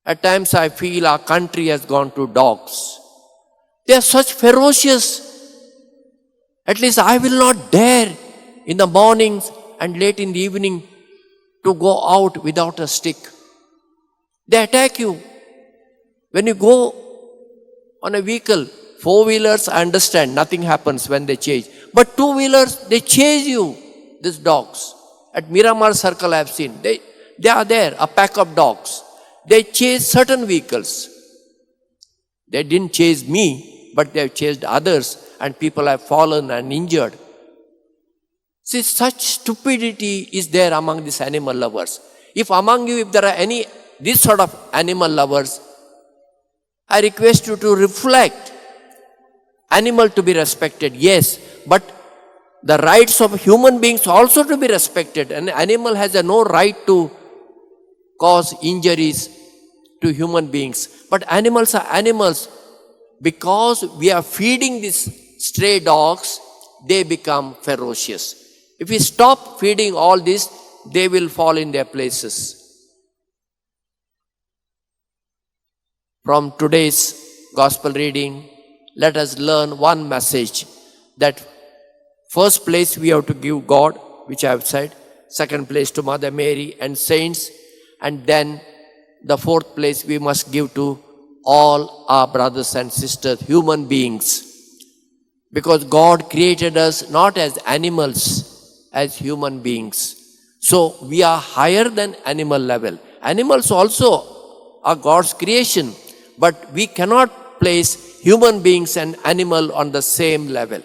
At times I feel our country has gone to dogs. They are such ferocious. At least I will not dare in the mornings and late in the evening to go out without a stick. They attack you. When you go on a vehicle, four-wheelers, I understand, nothing happens when they chase. But two-wheelers, they chase you, these dogs. At Miramar Circle I have seen, they are there, a pack of dogs. They chase certain vehicles. They didn't chase me, but they have chased others, and people have fallen and injured. See, such stupidity is there among these animal lovers. If among you, if there are any, this sort of animal lovers, I request you to reflect. Animal to be respected, yes, but the rights of human beings also to be respected. An animal has no right to cause injuries to human beings. But animals are animals. Because we are feeding these stray dogs, they become ferocious. If we stop feeding all this, they will fall in their places. From today's gospel reading, let us learn one message, that first place we have to give God, which I have said, second place to Mother Mary and saints, and then the fourth place we must give to all our brothers and sisters, human beings. Because God created us not as animals, as human beings. So we are higher than animal level. Animals also are God's creation, but we cannot place human beings and animal on the same level.